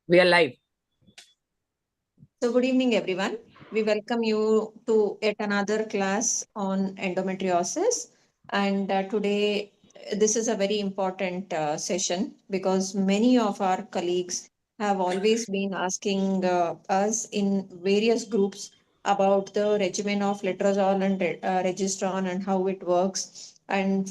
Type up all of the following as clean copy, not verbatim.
We are live. So, good evening, everyone. We welcome you to yet another class on endometriosis. And today, this is a very important session because many of our colleagues have always been asking us in various groups about the regimen of letrozole and regesterone and how it works. And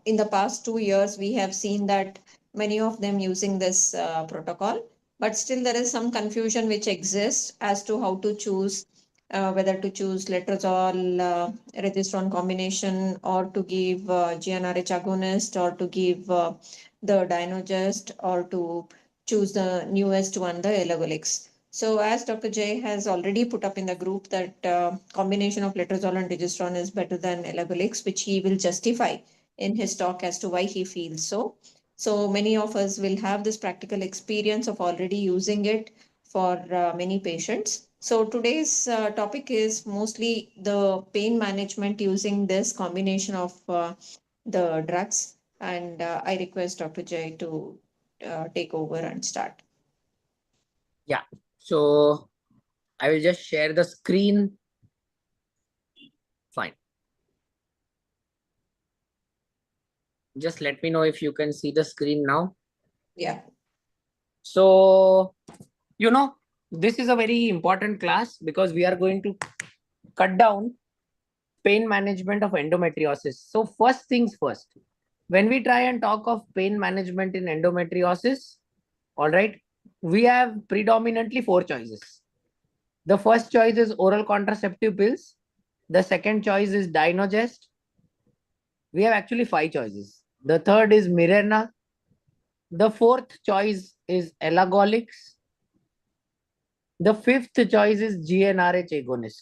in the past 2 years, we have seen that many of them using this protocol, but still there is some confusion which exists as to how to choose, whether to choose letrozole regesterone combination, or to give GnRH agonist, or to give the Dynogest, or to choose the newest one, the elagolix. So as Dr. Jay has already put up in the group that combination of letrozole and regesterone is better than elagolix, which he will justify in his talk as to why he feels so. So many of us will have this practical experience of already using it for many patients. So today's topic is mostly the pain management using this combination of the drugs. And I request Dr. Jay to take over and start. Yeah. So I will just share the screen. Fine. Just let me know if you can see the screen now. Yeah. So, this is a very important class because we are going to cut down pain management of endometriosis. So first things first, when we try and talk of pain management in endometriosis, all right, we have predominantly four choices. The first choice is oral contraceptive pills. The second choice is Dynogest. We have actually five choices. The third is Mirena. The fourth choice is Elagolix. The fifth choice is GnRH agonist.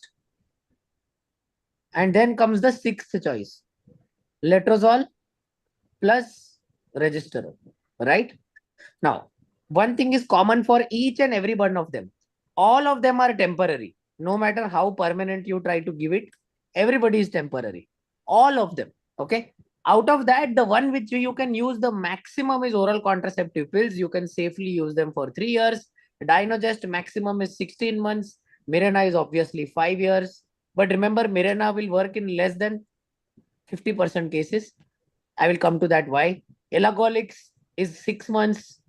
And then comes the sixth choice, letrozole plus registerone, right? Now, one thing is common for each and every one of them. All of them are temporary. No matter how permanent you try to give it, everybody is temporary. All of them. Okay. Out of that, the one which you can use the maximum is oral contraceptive pills. You can safely use them for 3 years. Dynogest maximum is 16 months. Mirena is obviously 5 years. But remember, Mirena will work in less than 50% cases. I will come to that why. Elagolix is 6 months,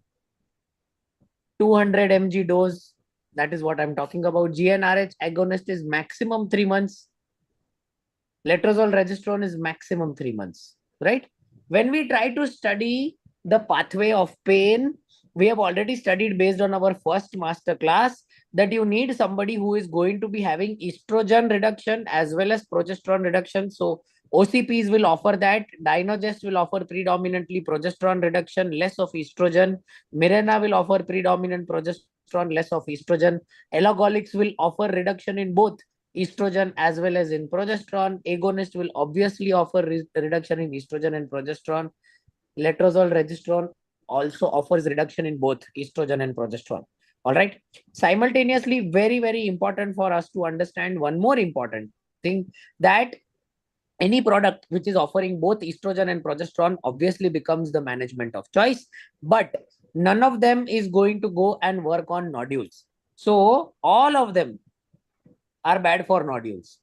200 mg dose. That is what I'm talking about. GnRH agonist is maximum 3 months. Letrozole registrone is maximum 3 months, right? When we try to study the pathway of pain, we have already studied based on our first master class that you need somebody who is going to be having estrogen reduction as well as progesterone reduction. So OCPs will offer that. Dynogest will offer predominantly progesterone reduction, less of estrogen. Mirena will offer predominant progesterone, less of estrogen. Elagolix will offer reduction in both estrogen as well as in progesterone. Agonist will obviously offer reduction in estrogen and progesterone. Letrozole registrone also offers reduction in both estrogen and progesterone. All right. Simultaneously, very, very important for us to understand one more important thing, that any product which is offering both estrogen and progesterone obviously becomes the management of choice, but none of them is going to go and work on nodules. So all of them are bad for nodules.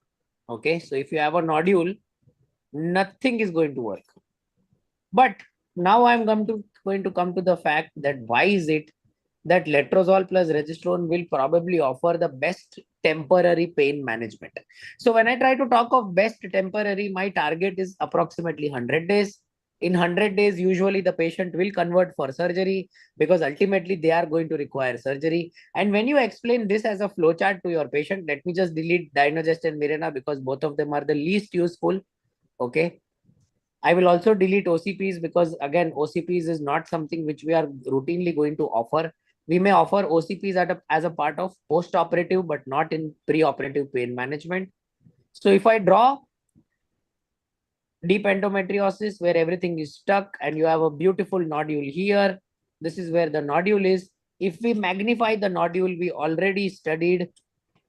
Okay, so if you have a nodule, nothing is going to work. But now I'm going to come to the fact that why is it that letrozole plus registrone will probably offer the best temporary pain management. So when I try to talk of best temporary, my target is approximately 100 days. In 100 days, usually the patient will convert for surgery because ultimately they are going to require surgery. And when you explain this as a flowchart to your patient, let me just delete Dynogest and Mirena because both of them are the least useful. Okay. I will also delete OCPs because again, OCPs is not something which we are routinely going to offer. We may offer OCPs as a part of post-operative, but not in pre-operative pain management. So if I draw deep endometriosis where everything is stuck and you have a beautiful nodule here, this is where the nodule is. If we magnify the nodule, we already studied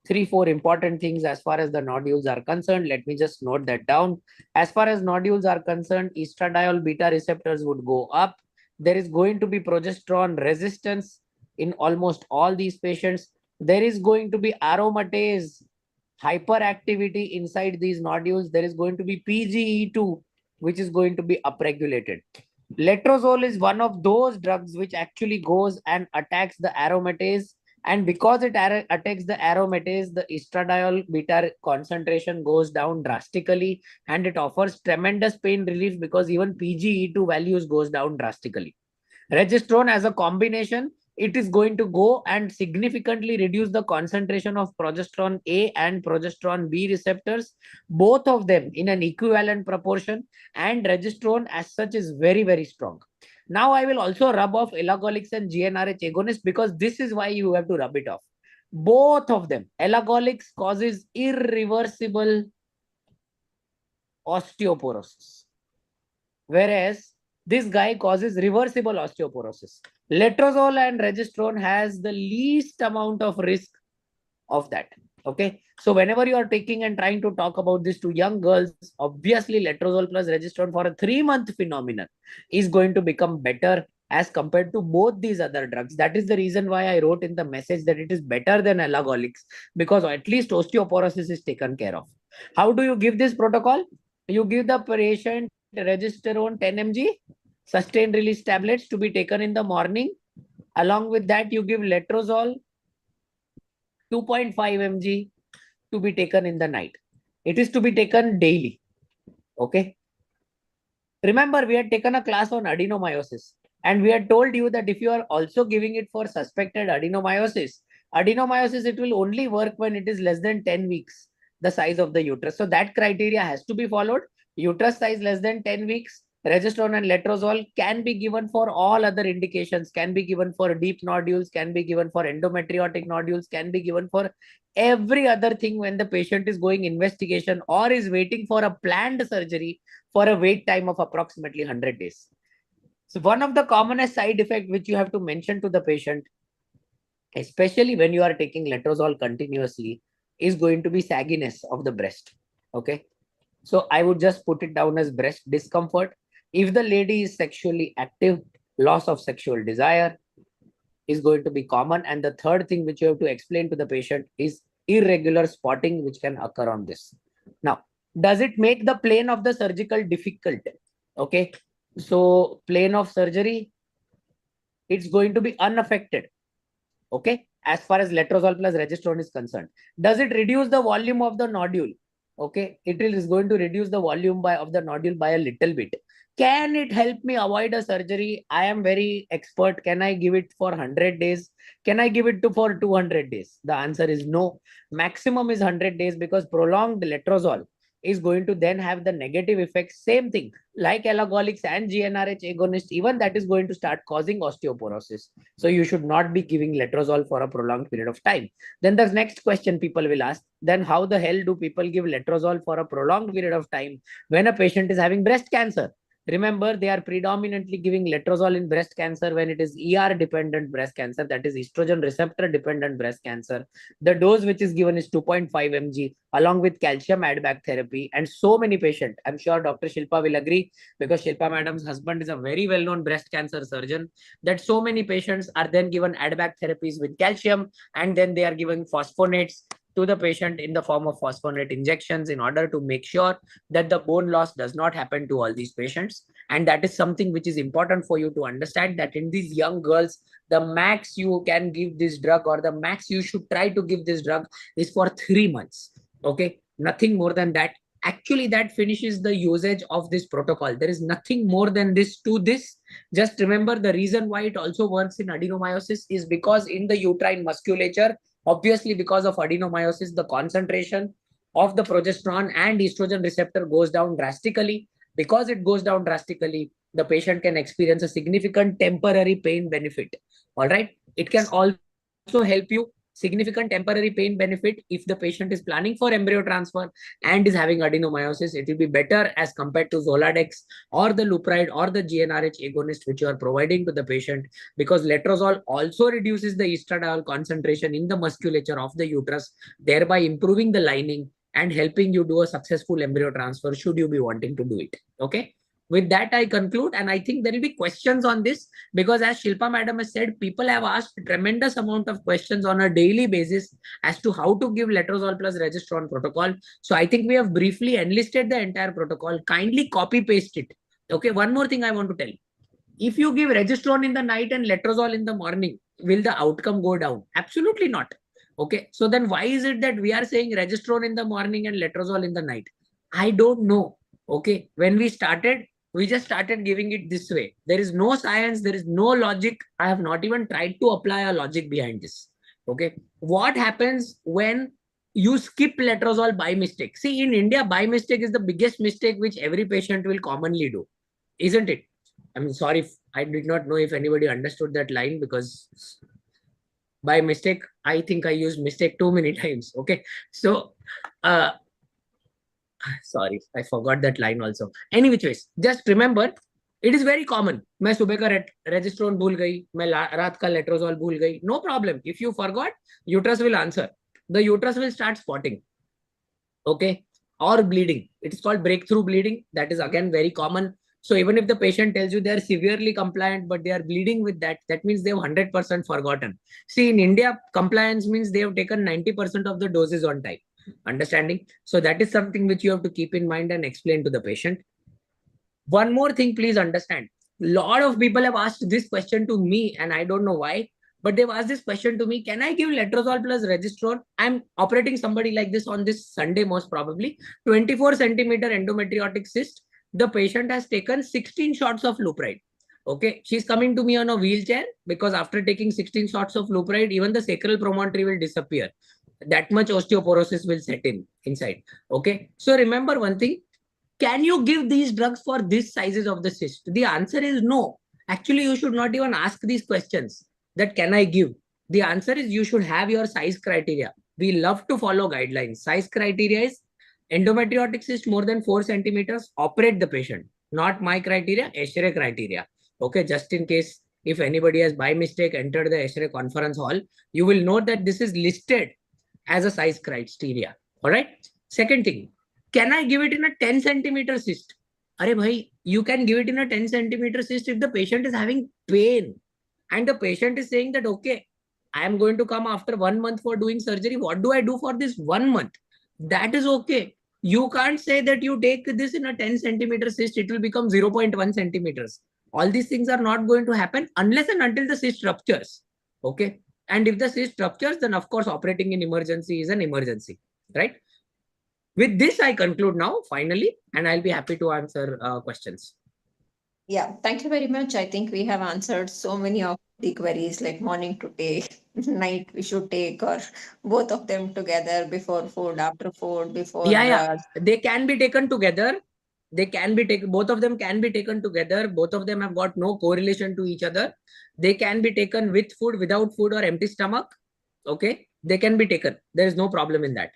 3-4 important things as far as the nodules are concerned. Let me just note that down. As far as nodules are concerned, estradiol beta receptors would go up. There is going to be progesterone resistance. in almost all these patients. There is going to be aromatase hyperactivity inside these nodules. There is going to be PGE2, which is going to be upregulated. Letrozole is one of those drugs which actually goes and attacks the aromatase. And because it attacks the aromatase, the estradiol beta concentration goes down drastically, and it offers tremendous pain relief because even PGE2 values goes down drastically. Regesterone as a combination, it is going to go and significantly reduce the concentration of progesterone A and progesterone B receptors, both of them in an equivalent proportion, and regesterone as such is very, very strong. Now I will also rub off elagolix and GnRH agonist because this is why you have to rub it off. Both of them, elagolix causes irreversible osteoporosis, whereas this guy causes reversible osteoporosis. Letrozole and regesterone has the least amount of risk of that. Okay. So whenever you are taking and trying to talk about this to young girls, obviously letrozole plus regesterone for a 3-month phenomenon is going to become better as compared to both these other drugs. That is the reason why I wrote in the message that it is better than elagolix, because at least osteoporosis is taken care of. How do you give this protocol? You give the patient regesterone 10 mg, sustained release tablets to be taken in the morning. Along with that, you give letrozole 2.5 mg to be taken in the night. It is to be taken daily. Okay. Remember, we had taken a class on adenomyosis, and we had told you that if you are also giving it for suspected adenomyosis, it will only work when it is less than 10 weeks, the size of the uterus. So that criteria has to be followed. Uterus size less than 10 weeks. Regesterone and letrozole can be given for all other indications, can be given for deep nodules, can be given for endometriotic nodules, can be given for every other thing when the patient is going investigation or is waiting for a planned surgery for a wait time of approximately 100 days. So one of the commonest side effects which you have to mention to the patient, especially when you are taking letrozole continuously, is going to be sagginess of the breast. Okay. So I would just put it down as breast discomfort. If the lady is sexually active, loss of sexual desire is going to be common. And the third thing which you have to explain to the patient is irregular spotting, which can occur on this. Now, does it make the plane of the surgical difficult? Okay. So plane of surgery, it's going to be unaffected. Okay. As far as letrozole plus regesterone is concerned, does it reduce the volume of the nodule? Okay, it is going to reduce the volume of the nodule by a little bit. Can it help me avoid a surgery? I am very expert. Can I give it for 100 days? Can I give it for 200 days? The answer is no. Maximum is 100 days because prolonged letrozole is going to then have the negative effects. Same thing like elagolix and GnRH agonist, even that is going to start causing osteoporosis. So you should not be giving letrozole for a prolonged period of time. Then the next question people will ask, then how the hell do people give letrozole for a prolonged period of time when a patient is having breast cancer? Remember, they are predominantly giving letrozole in breast cancer when it is ER-dependent breast cancer, that is estrogen receptor-dependent breast cancer. The dose which is given is 2.5 mg along with calcium add-back therapy. And so many patients, I'm sure Dr. Shilpa will agree because Shilpa madam's husband is a very well-known breast cancer surgeon, that so many patients are then given add-back therapies with calcium, and then they are given phosphonates to the patient in the form of phosphonate injections in order to make sure that the bone loss does not happen to all these patients. And that is something which is important for you to understand, that in these young girls, the max you can give this drug, or the max you should try to give this drug, is for 3 months. Okay, nothing more than that. Actually, that finishes the usage of this protocol. There is nothing more than this to this. Just remember, the reason why it also works in adenomyosis is because in the uterine musculature, obviously because of adenomyosis, the concentration of the progesterone and estrogen receptor goes down drastically. Because it goes down drastically, the patient can experience a significant temporary pain benefit. All right. It can also help you significant temporary pain benefit if the patient is planning for embryo transfer and is having adenomyosis. It will be better as compared to Zoladex or the Lupride or the GnRH agonist which you are providing to the patient, because letrozole also reduces the estradiol concentration in the musculature of the uterus, thereby improving the lining and helping you do a successful embryo transfer should you be wanting to do it. Okay. With that, I conclude, and I think there will be questions on this because, as Shilpa Madam has said, people have asked tremendous amount of questions on a daily basis as to how to give letrozole plus regesterone protocol. So I think we have briefly enlisted the entire protocol. Kindly copy paste it. Okay. One more thing I want to tell you. If you give regesterone in the night and letrozole in the morning, will the outcome go down? Absolutely not. Okay. So then why is it that we are saying regesterone in the morning and letrozole in the night? I don't know. Okay. When we started, we just started giving it this way. There is no science. There is no logic. I have not even tried to apply a logic behind this. Okay. What happens when you skip letrozole by mistake? See, in India, by mistake is the biggest mistake which every patient will commonly do, isn't it? I mean, sorry, I did not know if anybody understood that line because by mistake, I think I used mistake too many times. Okay. So, uh, sorry, I forgot that line also. Any which ways, just remember, it is very common. मैं सुबह का regesterone भूल गई, मैं रात का letrozole भूल गई. No problem. If you forgot, uterus will answer. The uterus will start spotting. Okay. Or bleeding. It is called breakthrough bleeding. That is again very common. So even if the patient tells you they are severely compliant, but they are bleeding with that, that means they have 100% forgotten. See, in India, compliance means they have taken 90% of the doses on time. Understanding? So that is something which you have to keep in mind and explain to the patient. One more thing, please understand. A lot of people have asked this question to me, and I don't know why, but they've asked this question to me. Can I give letrozole plus regesterone? I'm operating somebody like this on this Sunday, most probably. 24 centimeter endometriotic cyst. The patient has taken 16 shots of Lupride. Okay, she's coming to me on a wheelchair because after taking 16 shots of Lupride, even the sacral promontory will disappear. That much osteoporosis will set in inside. Okay, so remember one thing. Can you give these drugs for this sizes of the cyst? The answer is no. Actually, you should not even ask these questions that can I give? The answer is you should have your size criteria. We love to follow guidelines. Size criteria is endometriotic cyst more than 4 centimeters, operate the patient. Not my criteria, Shree criteria. Okay, just in case if anybody has by mistake entered the Shree conference hall, you will note that this is listed as a size criteria. All right. Second thing, can I give it in a 10 centimeter cyst? Arey bhai, you can give it in a 10 centimeter cyst if the patient is having pain and the patient is saying that, okay, I am going to come after 1 month for doing surgery. What do I do for this 1 month? That is okay. You can't say that you take this in a 10 centimeter cyst, it will become 0.1 centimeters. All these things are not going to happen unless and until the cyst ruptures. Okay. And if the cyst ruptures, then of course, operating in emergency is an emergency, right? With this, I conclude now, finally, and I'll be happy to answer questions. Yeah, thank you very much. I think we have answered so many of the queries like morning to take, night we should take, or both of them together, before food, after food, before. Yeah. They can be taken together. They can be taken, both of them can be taken together. Both of them have got no correlation to each other. They can be taken with food, without food, or empty stomach. Okay. They can be taken. There is no problem in that.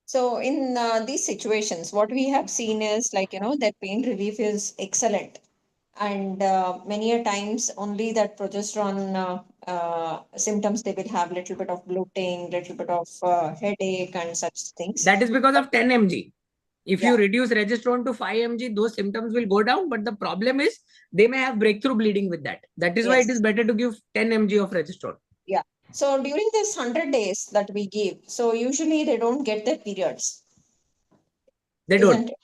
So in these situations, what we have seen is like, that pain relief is excellent. And many a times only that progesterone symptoms, they will have little bit of bloating, little bit of headache and such things. That is because of 10 mg. If Yeah. you reduce regesterone to 5 mg, those symptoms will go down. But the problem is they may have breakthrough bleeding with that. That is why it is Yes. better to give 10 mg of regesterone. Yeah. So during this 100 days that we give, so usually they don't get their periods, They don't. isn't it?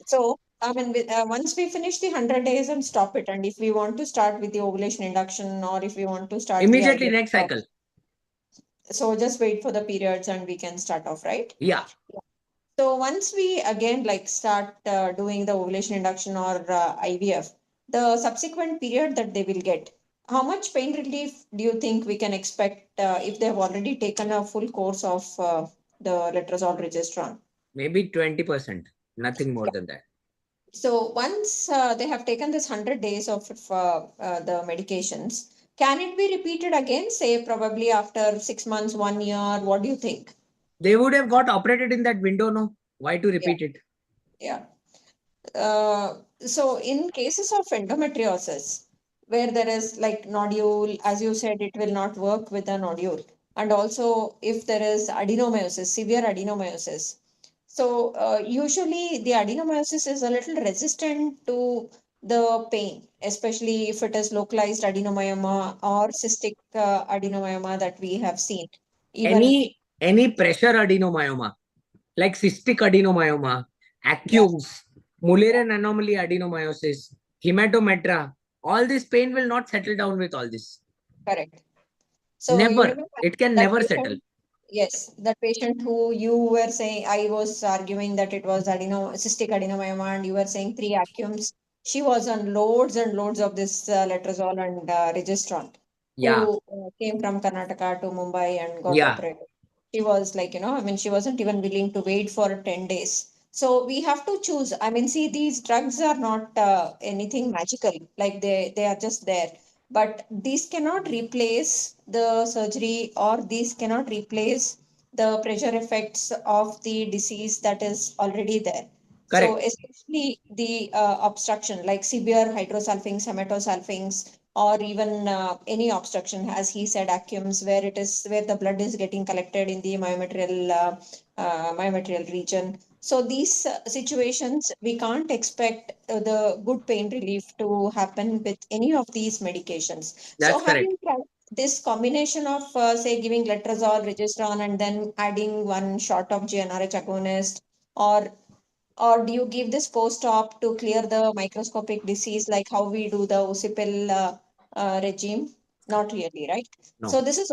So, I mean, once we finish the 100 days and stop it, and if we want to start with the ovulation induction, or if we want to start the Immediately IVF next cycle. so just wait for the periods and we can start off, right? Yeah. So once we again like start doing the ovulation induction or IVF, the subsequent period that they will get, how much pain relief do you think we can expect if they have already taken a full course of the letrozole regesterone? Maybe 20%. Nothing more than that. So once they have taken this 100 days of the medications, can it be repeated again, say probably after 6 months, 1 year? What do you think? They would have got operated in that window, no? Why to repeat it? Yeah. So in cases of endometriosis, where there is like nodule, as you said, it will not work with a nodule. And also if there is adenomyosis, severe adenomyosis. So usually the adenomyosis is a little resistant to the pain, especially if it is localized adenomyoma or cystic adenomyoma that we have seen. Even Any pressure adenomyoma, like cystic adenomyoma, yeah, accumes, Mullerian anomaly adenomyosis, hematometra, all this pain will not settle down with all this. correct. So you Never. remember It can that never settle. patient? Yes, that patient who you were saying, I was arguing that it was cystic adenomyoma, and you were saying three acums. She was on loads and loads of this letrozole and regesterone, Yeah. who came from Karnataka to Mumbai and got Yeah. operated. She was like, I mean, she wasn't even willing to wait for 10 days. So we have to choose. I mean, see, these drugs are not anything magical, like they are just there, but these cannot replace the surgery, or these cannot replace the pressure effects of the disease that is already there. So Correct. especially the obstruction like severe hydrosalpinx, hematosalpinx, or even any obstruction, as he said, acums, where it is where the blood is getting collected in the myometrial region. So these situations, we can't expect the good pain relief to happen with any of these medications. So That's have correct. you tried this combination of, say, giving letrozole, regesterone, and then adding one shot of GnRH agonist, or do you give this post-op to clear the microscopic disease like how we do the OCPL regime? Not really, right? So No. this is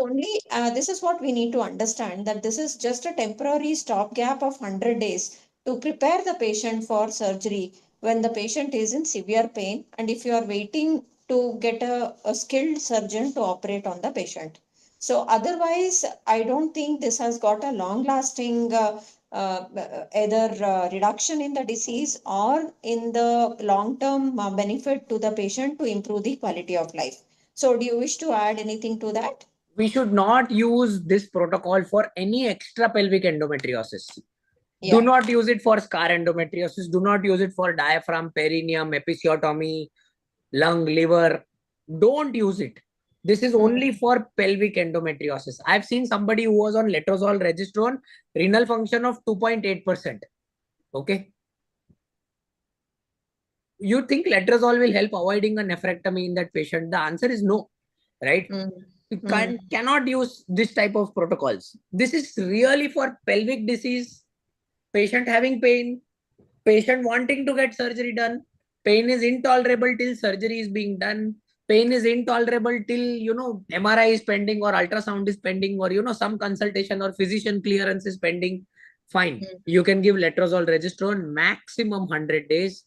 what we need to understand, that this is just a temporary stopgap of 100 days to prepare the patient for surgery when the patient is in severe pain, and if you are waiting to get a skilled surgeon to operate on the patient. So otherwise, I don't think this has got a long-lasting either reduction in the disease or in the long-term benefit to the patient to improve the quality of life. So do you wish to add anything to that? We should not use this protocol for any extra pelvic endometriosis. Do Yeah. not use it for scar endometriosis. Do not use it for diaphragm, perineum, episiotomy, lung, liver. Don't use it. This is Mm. only for pelvic endometriosis. I've seen somebody who was on letrozole regesterone, renal function of 2.8%. Okay. You think letrozole will help avoiding a nephrectomy in that patient? The answer is no, right? Mm. You Mm. cannot use this type of protocols. This is really for pelvic disease, patient having pain, patient wanting to get surgery done. Pain is intolerable till surgery is being done. Pain is intolerable till, MRI is pending or ultrasound is pending, or, some consultation or physician clearance is pending. Fine. Mm. You can give letrozole regesterone maximum 100 days.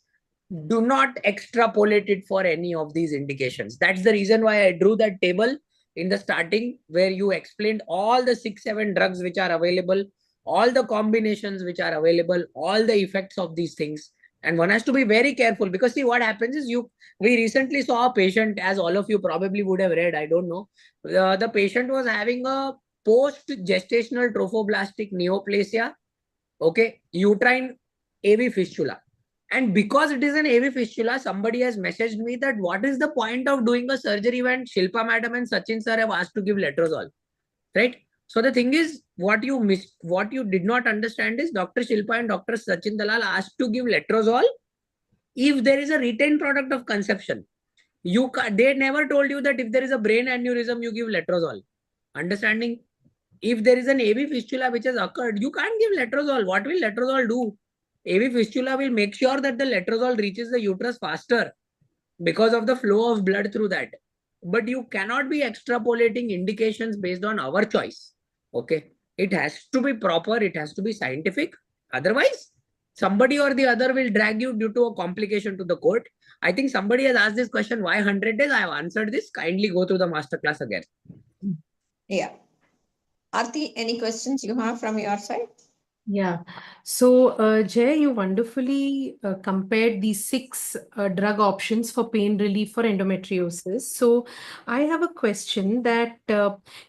Do not extrapolate it for any of these indications. That's the reason why I drew that table in the starting, where you explained all the 6, 7 drugs which are available, all the combinations which are available, all the effects of these things. And one has to be very careful, because see what happens is, we recently saw a patient, as all of you probably would have read, I don't know. The patient was having a post gestational trophoblastic neoplasia, okay, uterine AV fistula. And because it is an AV fistula, somebody has messaged me that what is the point of doing a surgery when Shilpa madam and Sachin sir have asked to give letrozole, right? So the thing is, what you did not understand is Dr. Shilpa and Dr. Sachin Dalal asked to give letrozole if there is a retained product of conception. They never told you that if there is a brain aneurysm, you give letrozole. Understanding? If there is an AV fistula which has occurred, you can't give letrozole. What will letrozole do? AV fistula will make sure that the letrozole reaches the uterus faster because of the flow of blood through that. But you cannot be extrapolating indications based on our choice. Okay. It has to be proper, it has to be scientific. Otherwise, somebody or the other will drag you due to a complication to the court. I think somebody has asked this question, why 100 days? I have answered this. Kindly go through the masterclass again. Yeah. Aarti, any questions you have from your side? Yeah. So, Jay, you wonderfully compared these six drug options for pain relief for endometriosis. So, I have a question that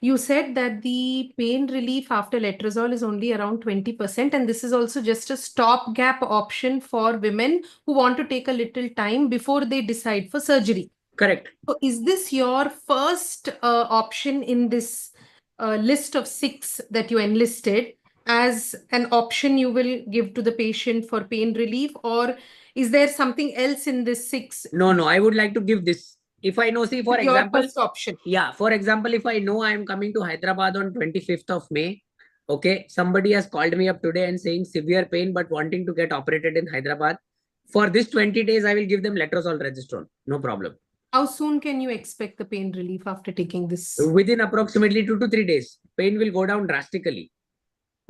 you said that the pain relief after letrozole is only around 20%, and this is also just a stopgap option for women who want to take a little time before they decide for surgery. Correct. So, is this your first option in this list of six that you enlisted? as an option you will give to the patient for pain relief, or is there something else in this 6? No, I would like to give this. If I know, see, for Your example, first option. yeah, for example, if I know I am coming to Hyderabad on 25th of May, okay, somebody has called me up today and saying severe pain but wanting to get operated in Hyderabad. For this 20 days, I will give them Letrozole-Regesterone. No problem. How soon can you expect the pain relief after taking this? Within approximately 2 to 3 days, pain will go down drastically.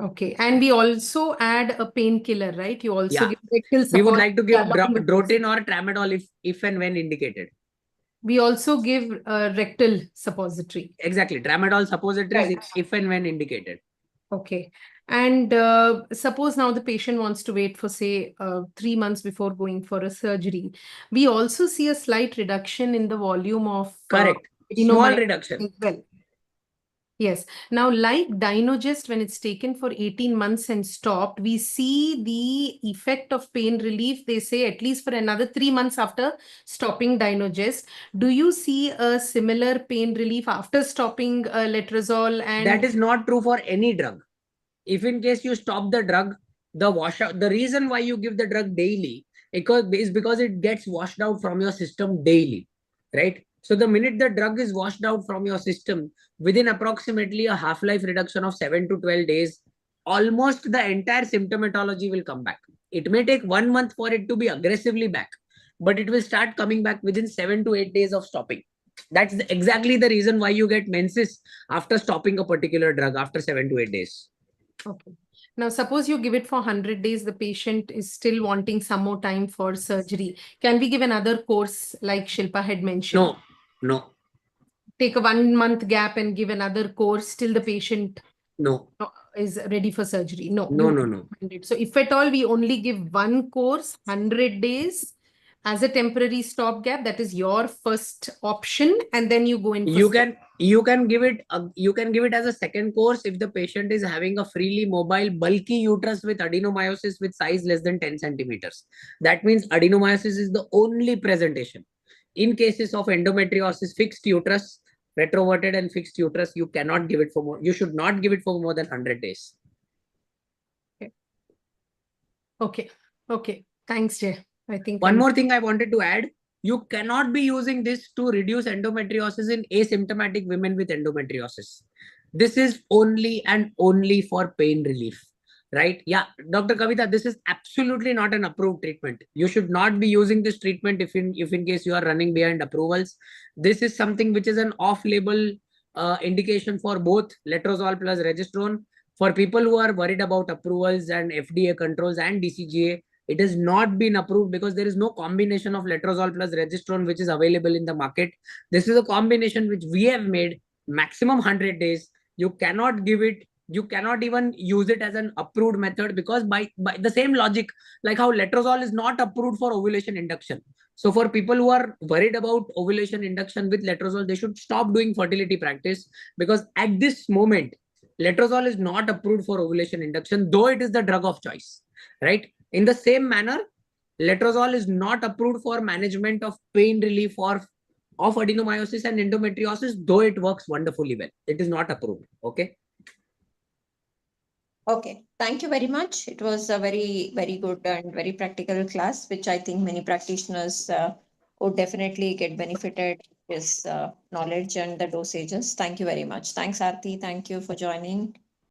Okay. And we also add a painkiller, right? You also Yeah. give rectal support. We would like to give along with this. Drotin or Tramadol if and when indicated. We also give rectal suppository. Exactly. Tramadol suppositories Right. if and when indicated. Okay. And suppose now the patient wants to wait for, say, 3 months before going for a surgery. We also see a slight reduction in the volume of Correct. Small adenomyosis reduction. as well. Yes. Now, like Dynogest, when it's taken for 18 months and stopped, we see the effect of pain relief, they say, at least for another 3 months after stopping Dynogest. Do you see a similar pain relief after stopping letrozole? And that is not true for any drug. If in case you stop the drug, the washout, the reason why you give the drug daily is because it gets washed out from your system daily, right? So the minute the drug is washed out from your system, within approximately a half-life reduction of 7 to 12 days, almost the entire symptomatology will come back. It may take 1 month for it to be aggressively back, but it will start coming back within 7 to 8 days of stopping. That's exactly the reason why you get menses after stopping a particular drug after 7 to 8 days. okay. Now, suppose you give it for 100 days, the patient is still wanting some more time for surgery. Can we give another course like Shilpa had mentioned? No. Take a 1 month gap and give another course till the patient is ready for surgery? No. So if at all, we only give one course, 100 days as a temporary stopgap. That is your first option, and then you go in for you can give it as a second course if the patient is having a freely mobile bulky uterus with adenomyosis with size less than 10 centimeters. That means adenomyosis is the only presentation. In cases of endometriosis, fixed uterus, retroverted and fixed uterus, you cannot give it for more. You should not give it for more than 100 days. Okay. Thanks, Jay. I think one more thing I wanted to add. You cannot be using this to reduce endometriosis in asymptomatic women with endometriosis. This is only and only for pain relief, right? Yeah, Dr. Kavita, this is absolutely not an approved treatment. You should not be using this treatment if in case you are running behind approvals. This is something which is an off-label indication for both letrozole plus regesterone. For people who are worried about approvals and FDA controls and DCGA, it has not been approved because there is no combination of letrozole plus regesterone which is available in the market. This is a combination which we have made, maximum 100 days. You cannot give it, you cannot even use it as an approved method because by the same logic, like how letrozole is not approved for ovulation induction. So for people who are worried about ovulation induction with letrozole, they should stop doing fertility practice because at this moment, letrozole is not approved for ovulation induction, though it is the drug of choice, right? In the same manner, letrozole is not approved for management of pain relief of adenomyosis and endometriosis, though it works wonderfully well. It is not approved. Okay. Okay. Thank you very much. It was a very, very good and very practical class, which I think many practitioners would definitely get benefited with knowledge and the dosages. Thank you very much. Thanks, Aarti. Thank you for joining.